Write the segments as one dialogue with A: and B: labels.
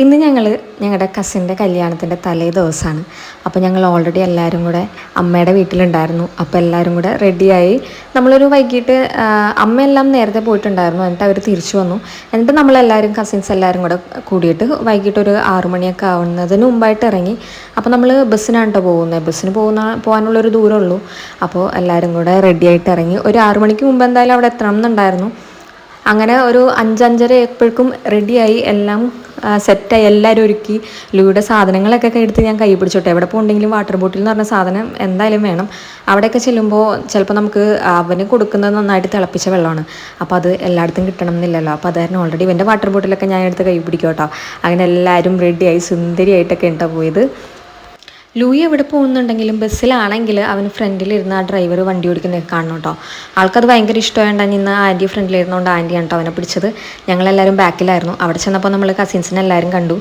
A: ഇന്ന് ഞങ്ങളുടെ കസിൻ്റെ കല്യാണത്തിൻ്റെ തലേ ദിവസമാണ്. അപ്പോൾ ഞങ്ങൾ ഓൾറെഡി എല്ലാവരും കൂടെ അമ്മയുടെ വീട്ടിലുണ്ടായിരുന്നു. അപ്പോൾ എല്ലാവരും കൂടെ റെഡിയായി നമ്മളൊരു വൈകിട്ട് അമ്മയെല്ലാം നേരത്തെ പോയിട്ടുണ്ടായിരുന്നു. എന്നിട്ട് അവർ തിരിച്ചു വന്നു. എന്നിട്ട് നമ്മളെല്ലാവരും കസിൻസ് എല്ലാവരും കൂടെ കൂടിയിട്ട് വൈകിട്ട് ഒരു 6 മണിയൊക്കെ ആവുന്നതിന് മുമ്പായിട്ട് ഇറങ്ങി. അപ്പോൾ നമ്മൾ ബസ്സിനാണ് കേട്ടോ പോകുന്നത്. ബസ്സിന് പോകാനുള്ളൊരു ദൂരമുള്ളൂ. അപ്പോൾ എല്ലാവരും കൂടെ റെഡിയായിട്ട് ഇറങ്ങി. ഒരു 6 മണിക്ക് മുമ്പ് എന്തായാലും അവിടെ എത്തണം എന്നുണ്ടായിരുന്നു. അങ്ങനെ ഒരു 5-5:30 എപ്പോഴേക്കും റെഡിയായി, എല്ലാം സെറ്റായി, എല്ലാവരും ഒരുക്കി. ലൂയുടെ സാധനങ്ങളൊക്കെ എടുത്ത് ഞാൻ കൈ പിടിച്ചോട്ടെ. എവിടെ പോകുന്നുണ്ടെങ്കിലും വാട്ടർ ബോട്ടിൽ എന്ന് പറഞ്ഞ സാധനം എന്തായാലും വേണം. അവിടെയൊക്കെ ചെല്ലുമ്പോൾ ചിലപ്പോൾ നമുക്ക് അവന് കൊടുക്കുന്നത് നന്നായിട്ട് തിളപ്പിച്ച വെള്ളമാണ്. അപ്പോൾ അത് എല്ലായിടത്തും കിട്ടണം എന്നില്ലല്ലോ. അപ്പോൾ അതായിരുന്നു ഓൾറെഡി ഇവൻ്റെ വാട്ടർ ബോട്ടിലൊക്കെ ഞാൻ എടുത്ത് കൈ പിടിക്കും കേട്ടോ. അങ്ങനെ എല്ലാവരും റെഡിയായി സുന്ദരിയായിട്ടൊക്കെ ഉണ്ടോ പോയത്. ലൂയി എവിടെ പോകുന്നുണ്ടെങ്കിലും ബസ്സിലാണെങ്കിൽ അവന് ഫ്രണ്ടിലിരുന്ന് ആ ഡ്രൈവർ വണ്ടി ഓടിക്കുന്നതൊക്കെ കാണണം കേട്ടോ. ആൾക്കത് ഭയങ്കര ഇഷ്ടമായിട്ടാണ്. ഇന്ന് ആൻറ്റി ഫ്രണ്ടിലിരുന്നുകൊണ്ട് ആൻറ്റിയാണ് കേട്ടോ അവനെ പിടിച്ചത്. ഞങ്ങളെല്ലാവരും ബാക്കിലായിരുന്നു. അവിടെ ചെന്നപ്പോൾ നമ്മൾ കസിൻസിനെ എല്ലാവരും കണ്ടു.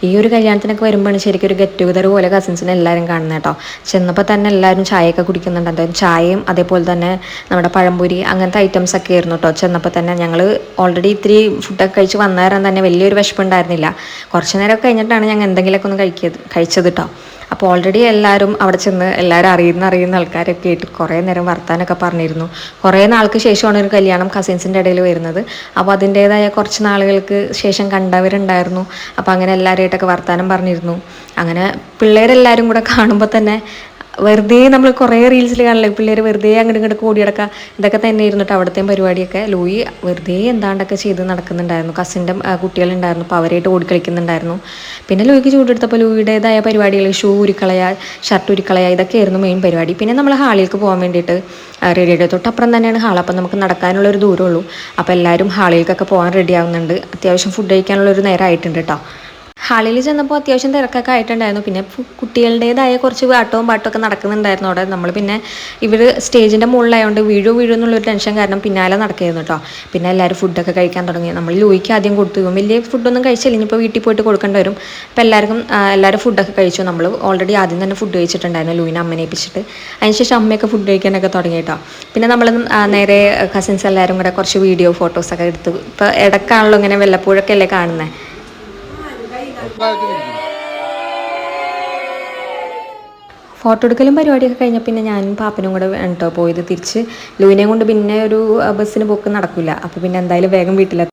A: ഈ ഒരു കല്യാണത്തിനൊക്കെ വരുമ്പോഴാണ് ശരിക്കും ഒരു ഗെറ്റ് ടുഗദർ പോലെ കസിൻസിനെ എല്ലാവരും കാണുന്നത് കേട്ടോ. ചെന്നപ്പോൾ തന്നെ എല്ലാവരും ചായയൊക്കെ കുടിക്കുന്നുണ്ട്. എന്തായാലും ചായയും അതേപോലെ തന്നെ നമ്മുടെ പഴംപൊരി അങ്ങനത്തെ ഐറ്റംസ് ഒക്കെ ആയിരുന്നു കേട്ടോ. ചെന്നപ്പോൾ തന്നെ ഞങ്ങൾ ഓൾറെഡി ഇത്തിരി ഫുഡൊക്കെ കഴിച്ച് വന്നേരം തന്നെ വലിയൊരു വിശപ്പുണ്ടായിരുന്നില്ല. കുറച്ച് നേരമൊക്കെ കഴിഞ്ഞിട്ടാണ് ഞങ്ങൾ എന്തെങ്കിലുമൊക്കെ ഒന്ന് കഴിച്ചത് കേട്ടോ. അപ്പോൾ ഓൾറെഡി എല്ലാവരും അവിടെ ചെന്ന് എല്ലാവരും അറിയുന്ന ആൾക്കാരൊക്കെ ആയിട്ട് കുറേ നേരം വർത്താനൊക്കെ പറഞ്ഞിരുന്നു. കുറേ നാൾക്ക് ശേഷമാണ് ഒരു കല്യാണം കസിൻസിൻ്റെ ഇടയിൽ വരുന്നത്. അപ്പോൾ അതിൻ്റേതായ കുറച്ച് നാളുകൾക്ക് ശേഷം കണ്ടവരുണ്ടായിരുന്നു. അപ്പോൾ അങ്ങനെ എല്ലാവരുമായിട്ടൊക്കെ വർത്താനം പറഞ്ഞിരുന്നു. അങ്ങനെ പിള്ളേരെല്ലാവരും കൂടെ കാണുമ്പോൾ തന്നെ വെറുതെ നമ്മൾ കുറേ റീൽസിൽ കാണില്ലേ, പിള്ളേർ വെറുതെ അങ്ങോട്ട് ഇങ്ങോട്ട് കൂടിയടക്കുക. ഇതൊക്കെ തന്നെ ഇരുന്നിട്ട് അവിടുത്തെയും പരിപാടിയൊക്കെ. ലൂയി വെറുതെ എന്താണ്ടൊക്കെ ചെയ്ത് നടക്കുന്നുണ്ടായിരുന്നു. കസിൻ്റെ കുട്ടികളുണ്ടായിരുന്നു. അപ്പോൾ അവരായിട്ട് ഓടിക്കളിക്കുന്നുണ്ടായിരുന്നു. പിന്നെ ലൂയിക്ക് ചൂടെടുത്തപ്പോൾ ലൂയിയുടേതായ പരിപാടികൾ, ഷൂ ഉരിക്കളയുക, ഷർട്ട് ഉരിക്കളയുക, ഇതൊക്കെയായിരുന്നു മെയിൻ പരിപാടി. പിന്നെ നമ്മൾ ഹാളിലേക്ക് പോകാൻ വേണ്ടിയിട്ട് റെഡിയായിട്ട്, തൊട്ടപ്പുറം തന്നെയാണ് ഹാൾ. അപ്പോൾ നമുക്ക് നടക്കാനുള്ളൊരു ദൂരമുള്ളൂ. അപ്പോൾ എല്ലാവരും ഹാളിലേക്കൊക്കെ പോകാൻ റെഡി ആവുന്നുണ്ട്. അത്യാവശ്യം ഫുഡ് കഴിക്കാനുള്ളൊരു നേരം ആയിട്ടുണ്ട് കേട്ടോ. ഹാളിൽ ചെന്നപ്പോൾ അത്യാവശ്യം തിരക്കൊക്കെ ആയിട്ടുണ്ടായിരുന്നു. പിന്നെ കുട്ടികളുടേതായ കുറച്ച് പാട്ടൊക്കെ നടക്കുന്നുണ്ടായിരുന്നു അവിടെ. നമ്മൾ പിന്നെ ഇവർ സ്റ്റേജിൻ്റെ മുകളിലായതുകൊണ്ട് വീഴൂ എന്നുള്ളൊരു ടെൻഷൻ കാരണം പിന്നാലെ നടക്കുകയായിരുന്നു കേട്ടോ. പിന്നെ എല്ലാവരും ഫുഡൊക്കെ കഴിക്കാൻ തുടങ്ങി. നമ്മൾ ലൂയിക്ക് ആദ്യം കൊടുത്തു. വലിയ ഫുഡൊന്നും കഴിച്ചില്ല, ഇനിയിപ്പോൾ വീട്ടിൽ പോയിട്ട് കൊടുക്കേണ്ടി വരും. അപ്പോൾ എല്ലാവരും ഫുഡൊക്കെ കഴിച്ചു. നമ്മൾ ഓൾറെഡി ആദ്യം തന്നെ ഫുഡ് കഴിച്ചിട്ടുണ്ടായിരുന്നു, ലൂയിനെ അമ്മനെ ഏൽപ്പിച്ചിട്ട്. അതിനുശേഷം അമ്മയൊക്കെ ഫുഡ് കഴിക്കാനൊക്കെ തുടങ്ങി കേട്ടോ. പിന്നെ നമ്മൾ നേരെ കസിൻസ് എല്ലാവരും കൂടെ കുറച്ച് വീഡിയോ ഫോട്ടോസൊക്കെ എടുത്തു. ഇപ്പോൾ ഇടയ്ക്കാണല്ലോ ഇങ്ങനെ വല്ലപ്പോഴൊക്കെ അല്ലേ കാണുന്നത്. ഫോട്ടോ എടുക്കലും പരിപാടിയൊക്കെ കഴിഞ്ഞാൽ പിന്നെ ഞാനും പാപ്പനും കൂടെ കേട്ടോ പോയത് തിരിച്ച്. ലൂവിനെയും കൊണ്ട് പിന്നെ ഒരു ബസ്സിന് പോക്ക് നടക്കില്ല. അപ്പോൾ പിന്നെ എന്തായാലും വേഗം വീട്ടിലെത്തി.